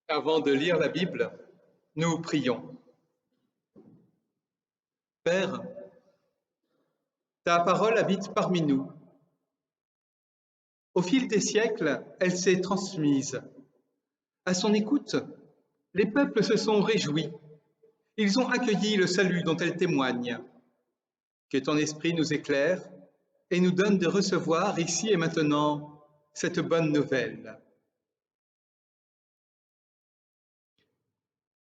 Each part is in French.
Avant de lire la Bible, nous prions. Père, ta parole habite parmi nous. Au fil des siècles, elle s'est transmise. À son écoute, les peuples se sont réjouis. Ils ont accueilli le salut dont elle témoigne. Que ton esprit nous éclaire et nous donne de recevoir ici et maintenant cette bonne nouvelle.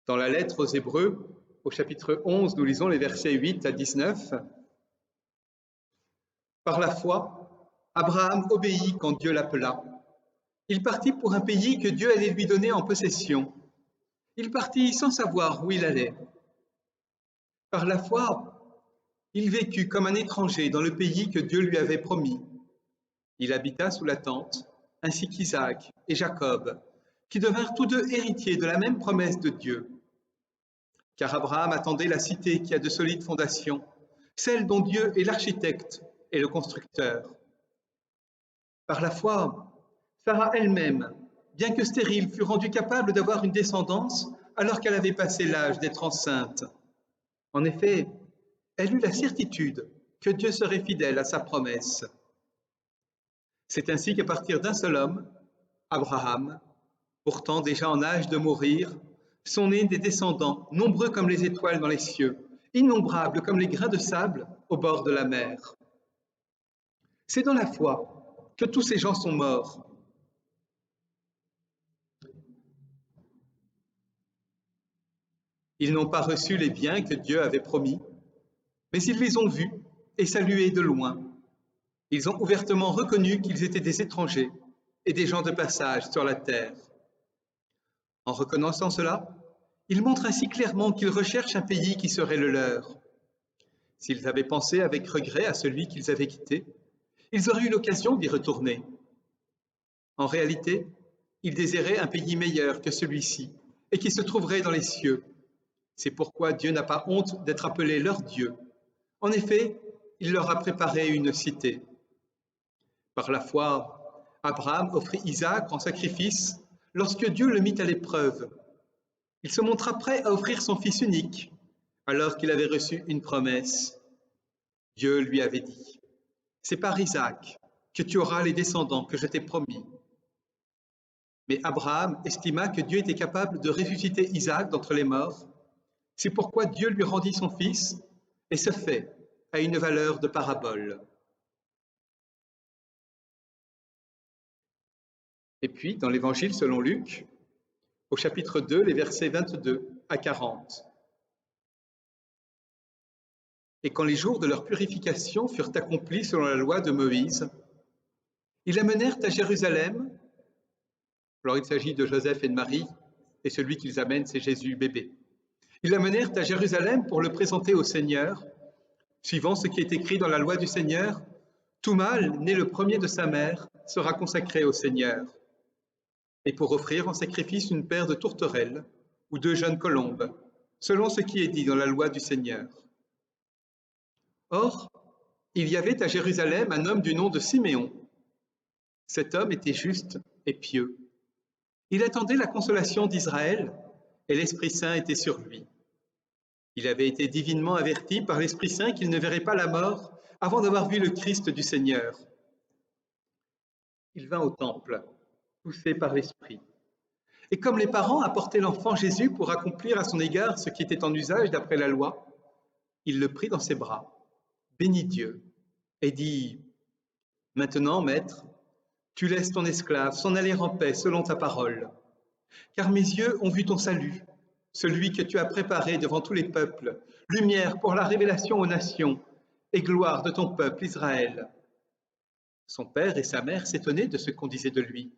Dans la lettre aux Hébreux, au chapitre 11, nous lisons les versets 8 à 19. Par la foi, Abraham obéit quand Dieu l'appela. Il partit pour un pays que Dieu allait lui donner en possession. Il partit sans savoir où il allait. Par la foi, il vécut comme un étranger dans le pays que Dieu lui avait promis. Il habita sous la tente, ainsi qu'Isaac et Jacob, qui devinrent tous deux héritiers de la même promesse de Dieu. Car Abraham attendait la cité qui a de solides fondations, celle dont Dieu est l'architecte et le constructeur. Par la foi, Sarah elle-même, bien que stérile, fut rendue capable d'avoir une descendance alors qu'elle avait passé l'âge d'être enceinte. En effet, elle eut la certitude que Dieu serait fidèle à sa promesse. C'est ainsi qu'à partir d'un seul homme, Abraham, pourtant déjà en âge de mourir, sont nés des descendants, nombreux comme les étoiles dans les cieux, innombrables comme les grains de sable au bord de la mer. C'est dans la foi que tous ces gens sont morts. Ils n'ont pas reçu les biens que Dieu avait promis, mais ils les ont vus et salués de loin. Ils ont ouvertement reconnu qu'ils étaient des étrangers et des gens de passage sur la terre. En reconnaissant cela, ils montrent ainsi clairement qu'ils recherchent un pays qui serait le leur. S'ils avaient pensé avec regret à celui qu'ils avaient quitté, ils auraient eu l'occasion d'y retourner. En réalité, ils désiraient un pays meilleur que celui-ci et qui se trouverait dans les cieux. C'est pourquoi Dieu n'a pas honte d'être appelé leur Dieu. En effet, il leur a préparé une cité. Par la foi, Abraham offrit Isaac en sacrifice lorsque Dieu le mit à l'épreuve. Il se montra prêt à offrir son fils unique alors qu'il avait reçu une promesse. Dieu lui avait dit, « C'est par Isaac que tu auras les descendants que je t'ai promis. » Mais Abraham estima que Dieu était capable de ressusciter Isaac d'entre les morts. C'est pourquoi Dieu lui rendit son fils, et ce fait a une valeur de parabole. Et puis, dans l'Évangile selon Luc, au chapitre 2, les versets 22 à 40. Et quand les jours de leur purification furent accomplis selon la loi de Moïse, ils l'amenèrent à Jérusalem. Alors il s'agit de Joseph et de Marie, et celui qu'ils amènent, c'est Jésus bébé. Ils l'amenèrent à Jérusalem pour le présenter au Seigneur, suivant ce qui est écrit dans la loi du Seigneur. Tout mâle, né le premier de sa mère, sera consacré au Seigneur. Et pour offrir en sacrifice une paire de tourterelles ou 2 jeunes colombes, selon ce qui est dit dans la loi du Seigneur. Or, il y avait à Jérusalem un homme du nom de Siméon. Cet homme était juste et pieux. Il attendait la consolation d'Israël, et l'Esprit Saint était sur lui. Il avait été divinement averti par l'Esprit Saint qu'il ne verrait pas la mort avant d'avoir vu le Christ du Seigneur. Il vint au temple, poussé par l'Esprit. Et comme les parents apportaient l'enfant Jésus pour accomplir à son égard ce qui était en usage d'après la loi, il le prit dans ses bras, bénit Dieu et dit, « Maintenant, Maître, tu laisses ton esclave s'en aller en paix selon ta parole. Car mes yeux ont vu ton salut, celui que tu as préparé devant tous les peuples, lumière pour la révélation aux nations et gloire de ton peuple Israël. » Son père et sa mère s'étonnaient de ce qu'on disait de lui.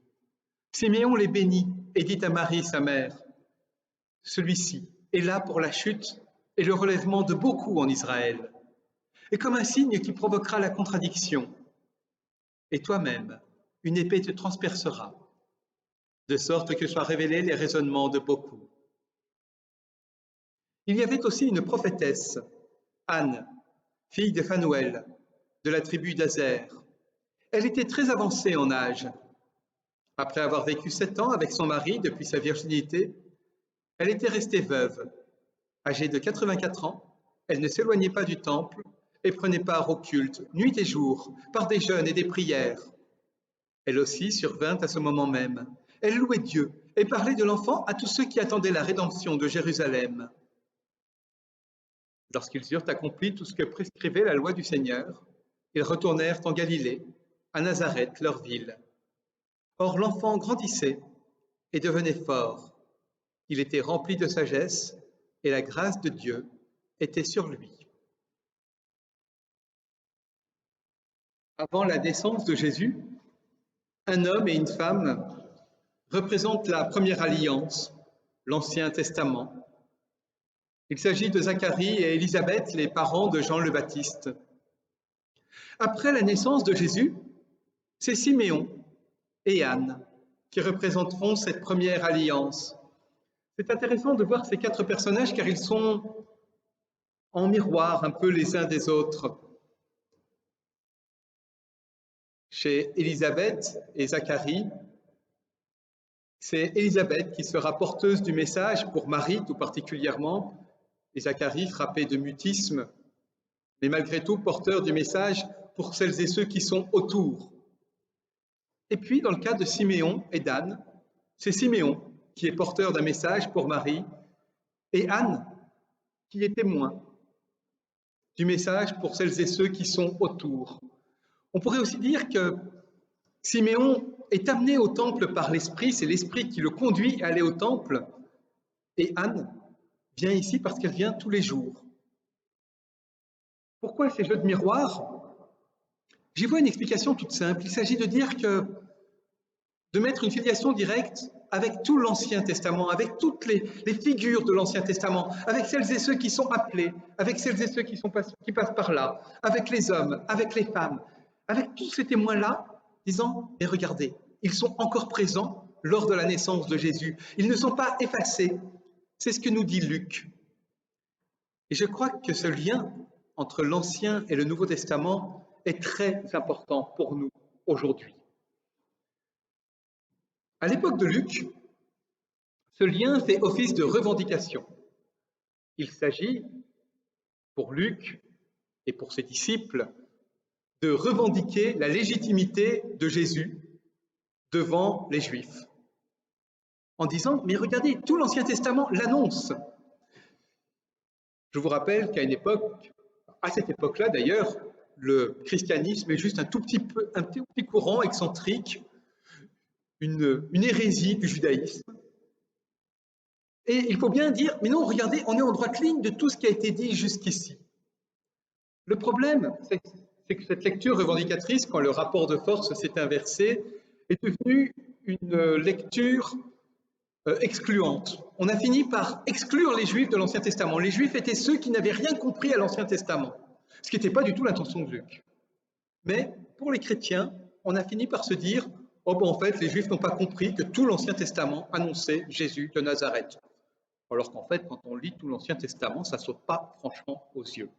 Siméon les bénit et dit à Marie, sa mère, « Celui-ci est là pour la chute et le relèvement de beaucoup en Israël, et comme un signe qui provoquera la contradiction. Et toi-même, une épée te transpercera, de sorte que soient révélés les raisonnements de beaucoup. » Il y avait aussi une prophétesse, Anne, fille de Phanuel, de la tribu d'Azer. Elle était très avancée en âge. Après avoir vécu 7 ans avec son mari depuis sa virginité, elle était restée veuve. Âgée de 84 ans, elle ne s'éloignait pas du temple et prenait part au culte, nuit et jour, par des jeûnes et des prières. Elle aussi survint à ce moment même. Elle louait Dieu et parlait de l'enfant à tous ceux qui attendaient la rédemption de Jérusalem. Lorsqu'ils eurent accompli tout ce que prescrivait la loi du Seigneur, ils retournèrent en Galilée, à Nazareth, leur ville. Or l'enfant grandissait et devenait fort. Il était rempli de sagesse et la grâce de Dieu était sur lui. Avant la naissance de Jésus, un homme et une femme représentent la première alliance, l'Ancien Testament. Il s'agit de Zacharie et Élisabeth, les parents de Jean le Baptiste. Après la naissance de Jésus, c'est Siméon et Anne qui représenteront cette première alliance. C'est intéressant de voir ces 4 personnages car ils sont en miroir un peu les uns des autres. Chez Élisabeth et Zacharie, c'est Élisabeth qui sera porteuse du message pour Marie tout particulièrement, et Zacharie frappé de mutisme, mais malgré tout porteur du message pour celles et ceux qui sont autour. Et puis, dans le cas de Siméon et d'Anne, c'est Siméon qui est porteur d'un message pour Marie, et Anne qui est témoin du message pour celles et ceux qui sont autour. On pourrait aussi dire que Siméon est amené au temple par l'Esprit, c'est l'Esprit qui le conduit à aller au temple, et Anne vient ici parce qu'elle vient tous les jours. Pourquoi ces jeux de miroir? J'y vois une explication toute simple. Il s'agit de dire que de mettre une filiation directe avec tout l'Ancien Testament, avec toutes les figures de l'Ancien Testament, avec celles et ceux qui sont appelés, avec celles et ceux qui passent par là, avec les hommes, avec les femmes, avec tous ces témoins-là, disant, mais regardez, ils sont encore présents lors de la naissance de Jésus. Ils ne sont pas effacés. C'est ce que nous dit Luc. Et je crois que ce lien entre l'Ancien et le Nouveau Testament est très important pour nous aujourd'hui. À l'époque de Luc, ce lien fait office de revendication. Il s'agit, pour Luc et pour ses disciples, de revendiquer la légitimité de Jésus devant les Juifs, en disant, mais regardez, tout l'Ancien Testament l'annonce. Je vous rappelle qu'à une époque, à cette époque-là d'ailleurs, le christianisme est juste un tout petit courant excentrique, une hérésie du judaïsme. Et il faut bien dire, mais non, regardez, on est en droite ligne de tout ce qui a été dit jusqu'ici. Le problème, c'est que cette lecture revendicatrice, quand le rapport de force s'est inversé, est devenue une lecture excluante. On a fini par exclure les Juifs de l'Ancien Testament. Les Juifs étaient ceux qui n'avaient rien compris à l'Ancien Testament, ce qui n'était pas du tout l'intention de Luc. Mais pour les chrétiens, on a fini par se dire, oh ben en fait, les Juifs n'ont pas compris que tout l'Ancien Testament annonçait Jésus de Nazareth. Alors qu'en fait, quand on lit tout l'Ancien Testament, ça ne saute pas franchement aux yeux.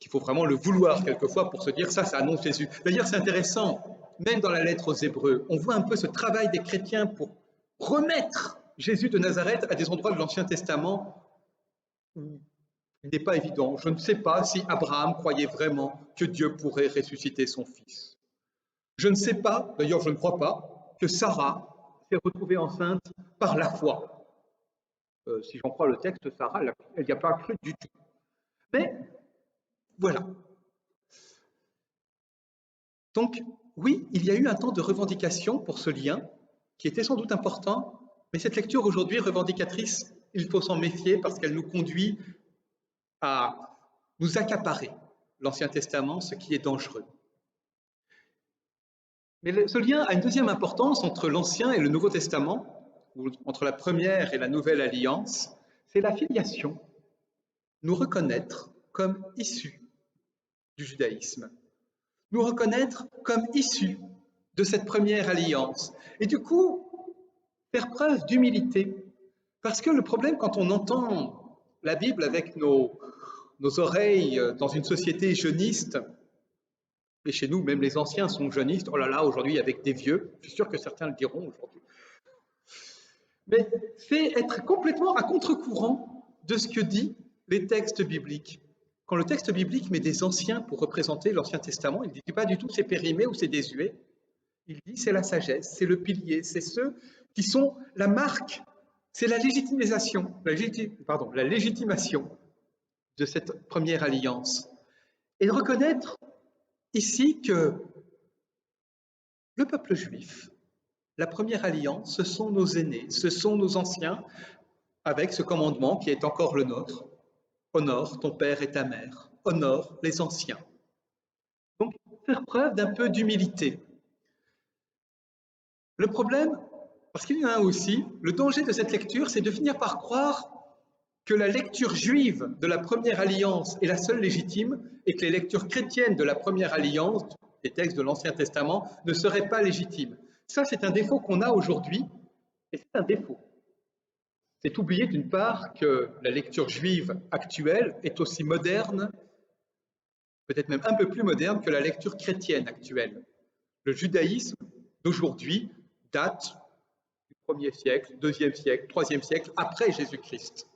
Il faut vraiment le vouloir quelquefois pour se dire ça annonce Jésus. D'ailleurs, c'est intéressant, même dans la lettre aux Hébreux, on voit un peu ce travail des chrétiens pour remettre Jésus de Nazareth à des endroits de l'Ancien Testament où il n'est pas évident. Je ne sais pas si Abraham croyait vraiment que Dieu pourrait ressusciter son fils. Je ne sais pas, d'ailleurs je ne crois pas, que Sarah s'est retrouvée enceinte par la foi. Si j'en crois le texte, Sarah, elle n'y a pas cru du tout. Mais voilà. Donc, oui, il y a eu un temps de revendication pour ce lien, qui était sans doute important, mais cette lecture aujourd'hui revendicatrice, il faut s'en méfier parce qu'elle nous conduit à nous accaparer l'Ancien Testament, ce qui est dangereux. Mais ce lien a une deuxième importance entre l'Ancien et le Nouveau Testament, ou entre la première et la nouvelle alliance, c'est la filiation, nous reconnaître comme issus du judaïsme, nous reconnaître comme issus de cette première alliance, et du coup, faire preuve d'humilité. Parce que le problème, quand on entend la Bible avec nos oreilles dans une société jeuniste, Et chez nous, même les anciens sont jeunistes. Oh là là, aujourd'hui, avec des vieux, je suis sûr que certains le diront aujourd'hui. Mais c'est être complètement à contre-courant de ce que disent les textes bibliques. Quand le texte biblique met des anciens pour représenter l'Ancien Testament, il ne dit pas du tout c'est périmé ou c'est désuet. Il dit c'est la sagesse, c'est le pilier, c'est ceux qui sont la marque, c'est la légitimation, la légitimation de cette première alliance. Et reconnaître ici que le peuple juif, la première alliance, ce sont nos aînés, ce sont nos anciens, avec ce commandement qui est encore le nôtre. Honore ton père et ta mère, honore les anciens. Donc, faire preuve d'un peu d'humilité. Le problème, parce qu'il y en a aussi, le danger de cette lecture, c'est de finir par croire que la lecture juive de la première alliance est la seule légitime et que les lectures chrétiennes de la première alliance, les textes de l'Ancien Testament, ne seraient pas légitimes. Ça, c'est un défaut qu'on a aujourd'hui, et c'est un défaut. C'est oublier d'une part que la lecture juive actuelle est aussi moderne, peut-être même un peu plus moderne que la lecture chrétienne actuelle. Le judaïsme d'aujourd'hui date du 1er siècle, 2e siècle, 3e siècle, après Jésus-Christ.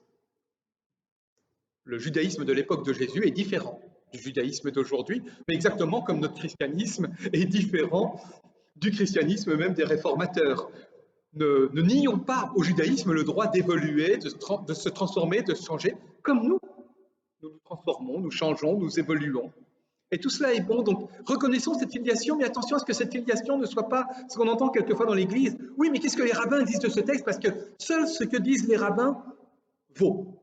Le judaïsme de l'époque de Jésus est différent du judaïsme d'aujourd'hui, mais exactement comme notre christianisme est différent du christianisme même des réformateurs. Ne nions pas au judaïsme le droit d'évoluer, de se transformer, de changer, comme nous. Nous nous transformons, nous changeons, nous évoluons. Et tout cela est bon, donc reconnaissons cette filiation, mais attention à ce que cette filiation ne soit pas ce qu'on entend quelquefois dans l'Église. Oui, mais qu'est-ce que les rabbins disent de ce texte? Parce que seul ce que disent les rabbins vaut.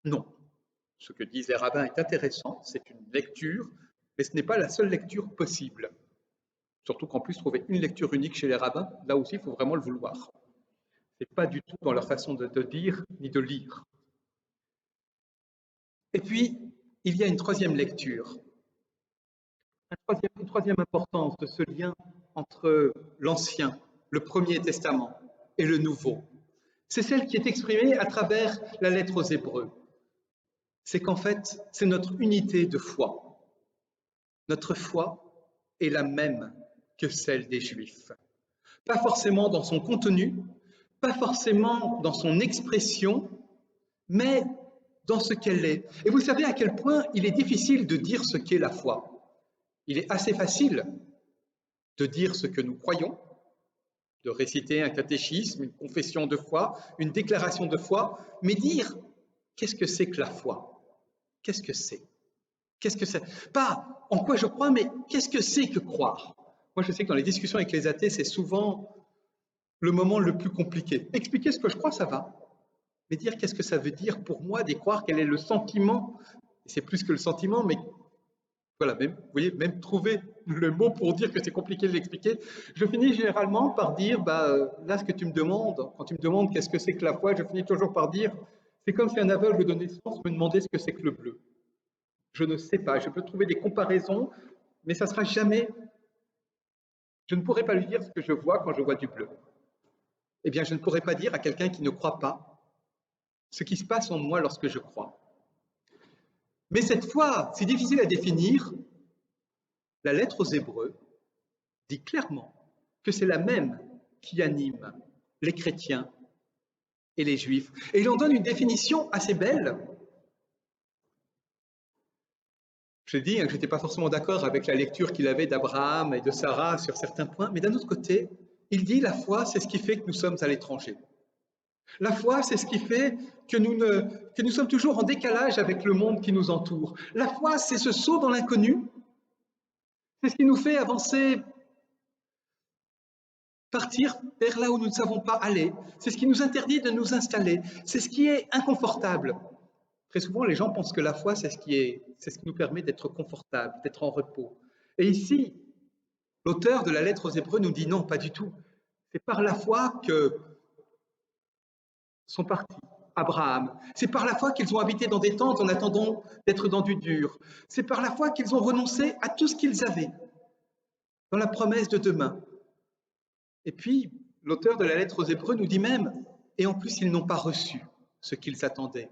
Non. Ce que disent les rabbins est intéressant, c'est une lecture, mais ce n'est pas la seule lecture possible. Surtout qu'en plus, trouver une lecture unique chez les rabbins, là aussi, il faut vraiment le vouloir. Ce n'est pas du tout dans leur façon de dire ni de lire. Et puis, il y a une troisième lecture, une troisième importance de ce lien entre l'Ancien, le Premier Testament et le Nouveau. C'est celle qui est exprimée à travers la lettre aux Hébreux. C'est qu'en fait, c'est notre unité de foi. Notre foi est la même que celle des Juifs. Pas forcément dans son contenu, pas forcément dans son expression, mais dans ce qu'elle est. Et vous savez à quel point il est difficile de dire ce qu'est la foi. Il est assez facile de dire ce que nous croyons, de réciter un catéchisme, une confession de foi, une déclaration de foi, mais dire qu'est-ce que c'est que la foi? Qu'est-ce que c'est? Qu'est-ce que c'est? Pas en quoi je crois, mais qu'est-ce que c'est que croire? Moi, je sais que dans les discussions avec les athées, c'est souvent le moment le plus compliqué. Expliquer ce que je crois, ça va. Mais dire qu'est-ce que ça veut dire pour moi d'y croire, quel est le sentiment? C'est plus que le sentiment, mais voilà, même, vous voyez, même trouver le mot pour dire que c'est compliqué de l'expliquer. Je finis généralement par dire, là, ce que tu me demandes, quand tu me demandes qu'est-ce que c'est que la foi, je finis toujours par dire, c'est comme si un aveugle de naissance me demandait ce que c'est que le bleu. Je ne sais pas, je peux trouver des comparaisons, mais ça sera jamais, je ne pourrai pas lui dire ce que je vois quand je vois du bleu. Eh bien, je ne pourrai pas dire à quelqu'un qui ne croit pas ce qui se passe en moi lorsque je crois. Mais cette foi, si difficile à définir, la lettre aux Hébreux dit clairement que c'est la même qui anime les chrétiens et les juifs. Et il en donne une définition assez belle. Je dis que je n'étais pas forcément d'accord avec la lecture qu'il avait d'Abraham et de Sarah sur certains points, mais d'un autre côté, il dit la foi, c'est ce qui fait que nous sommes à l'étranger. La foi, c'est ce qui fait que nous sommes toujours en décalage avec le monde qui nous entoure. La foi, c'est ce saut dans l'inconnu. C'est ce qui nous fait avancer, partir vers là où nous ne savons pas aller. C'est ce qui nous interdit de nous installer. C'est ce qui est inconfortable. Très souvent, les gens pensent que la foi, c'est ce qui nous permet d'être confortable, d'être en repos. Et ici, l'auteur de la lettre aux Hébreux nous dit non, pas du tout. C'est par la foi que sont partis Abraham. C'est par la foi qu'ils ont habité dans des tentes en attendant d'être dans du dur. C'est par la foi qu'ils ont renoncé à tout ce qu'ils avaient dans la promesse de demain. Et puis, l'auteur de la lettre aux Hébreux nous dit même, et en plus, ils n'ont pas reçu ce qu'ils attendaient.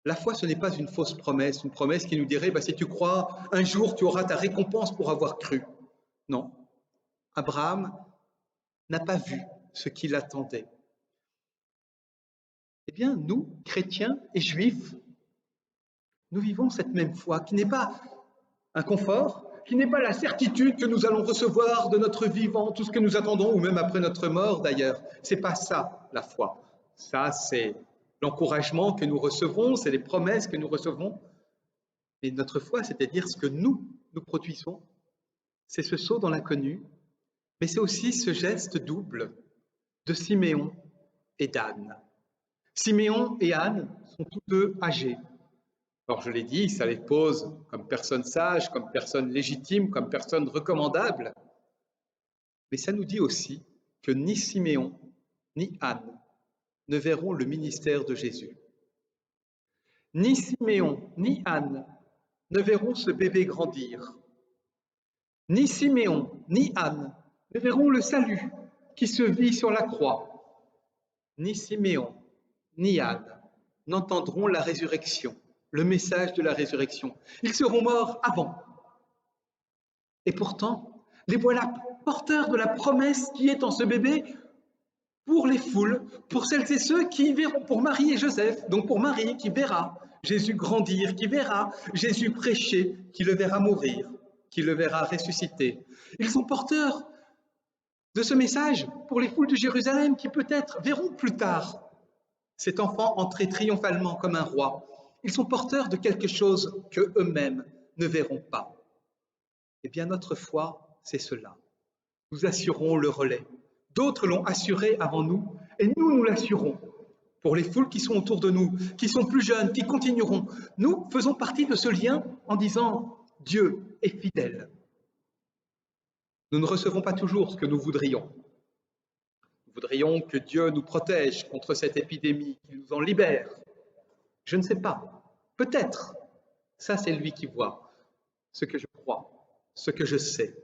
La foi, ce n'est pas une fausse promesse, une promesse qui nous dirait si tu crois, un jour tu auras ta récompense pour avoir cru. Non, Abraham n'a pas vu ce qu'il attendait. Eh bien, nous, chrétiens et juifs, nous vivons cette même foi qui n'est pas un confort, qui n'est pas la certitude que nous allons recevoir de notre vivant, tout ce que nous attendons, ou même après notre mort d'ailleurs. C'est pas ça, la foi. Ça, c'est l'encouragement que nous recevons, c'est les promesses que nous recevons. Et notre foi, c'est-à-dire ce que nous produisons, c'est ce saut dans l'inconnu, mais c'est aussi ce geste double de Siméon et d'Anne. Siméon et Anne sont tous deux âgés. Alors je l'ai dit, ça les pose comme personnes sages, comme personnes légitimes, comme personnes recommandables. Mais ça nous dit aussi que ni Siméon ni Anne ne verront le ministère de Jésus. Ni Siméon ni Anne ne verront ce bébé grandir. Ni Siméon ni Anne ne verront le salut qui se vit sur la croix. Ni Siméon ni Anne n'entendront la résurrection, le message de la résurrection. Ils seront morts avant. Et pourtant, les voilà porteurs de la promesse qui est en ce bébé pour les foules, pour celles et ceux qui verront, pour Marie et Joseph, donc pour Marie qui verra Jésus grandir, qui verra Jésus prêcher, qui le verra mourir, qui le verra ressusciter. Ils sont porteurs de ce message pour les foules de Jérusalem qui peut-être verront plus tard cet enfant entrer triomphalement comme un roi. Ils sont porteurs de quelque chose que eux-mêmes ne verront pas. Eh bien, notre foi, c'est cela. Nous assurons le relais. D'autres l'ont assuré avant nous, et nous l'assurons. Pour les foules qui sont autour de nous, qui sont plus jeunes, qui continueront, nous faisons partie de ce lien en disant « Dieu est fidèle ». Nous ne recevons pas toujours ce que nous voudrions. Nous voudrions que Dieu nous protège contre cette épidémie, qu'il nous en libère. Je ne sais pas. Peut-être. Ça, c'est lui qui voit. Ce que je crois, ce que je sais,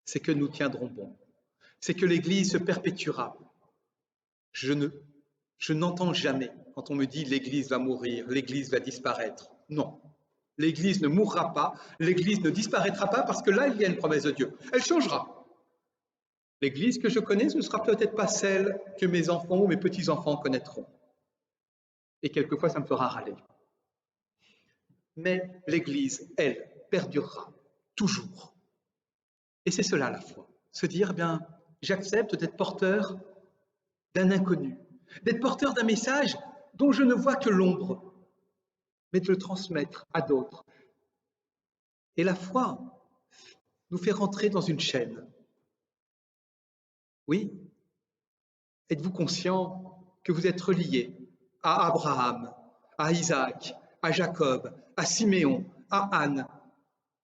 c'est que nous tiendrons bon. C'est que l'Église se perpétuera. Je n'entends jamais, quand on me dit l'Église va mourir, l'Église va disparaître. Non. L'Église ne mourra pas, l'Église ne disparaîtra pas parce que là, il y a une promesse de Dieu. Elle changera. L'Église que je connais, ce ne sera peut-être pas celle que mes enfants ou mes petits-enfants connaîtront. Et quelquefois, ça me fera râler. Mais l'Église, elle, perdurera, toujours. Et c'est cela la foi. Se dire, eh bien, j'accepte d'être porteur d'un inconnu, d'être porteur d'un message dont je ne vois que l'ombre, mais de le transmettre à d'autres. Et la foi nous fait rentrer dans une chaîne. Oui, êtes-vous conscient que vous êtes relié à Abraham, à Isaac, à Jacob, à Siméon, à Anne,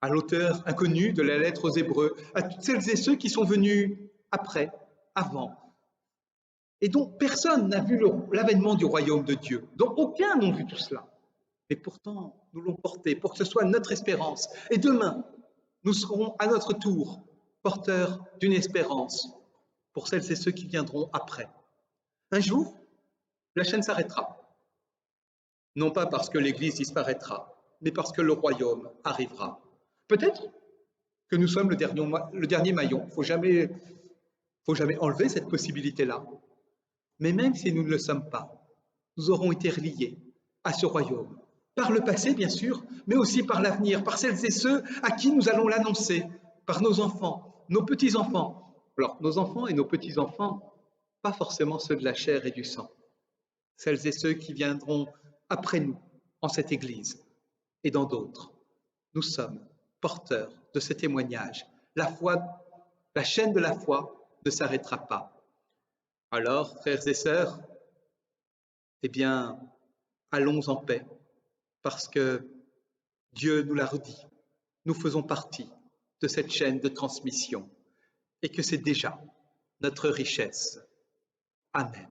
à l'auteur inconnu de la lettre aux Hébreux, à toutes celles et ceux qui sont venus après, avant, et dont personne n'a vu l'avènement du royaume de Dieu, dont aucun n'a vu tout cela. Mais pourtant, nous l'ont porté pour que ce soit notre espérance. Et demain, nous serons à notre tour porteurs d'une espérance pour celles et ceux qui viendront après. Un jour, la chaîne s'arrêtera. Non pas parce que l'Église disparaîtra, mais parce que le royaume arrivera. Peut-être que nous sommes le dernier maillon. Faut jamais enlever cette possibilité-là. Mais même si nous ne le sommes pas, nous aurons été reliés à ce royaume. Par le passé, bien sûr, mais aussi par l'avenir, par celles et ceux à qui nous allons l'annoncer, par nos enfants, nos petits-enfants. Alors, nos enfants et nos petits-enfants, pas forcément ceux de la chair et du sang. Celles et ceux qui viendront après nous en cette Église et dans d'autres. Nous sommes porteurs de ce témoignage. La foi, la chaîne de la foi ne s'arrêtera pas. Alors, frères et sœurs, eh bien, allons en paix, parce que Dieu nous l'a redit. Nous faisons partie de cette chaîne de transmission et que c'est déjà notre richesse. Amen.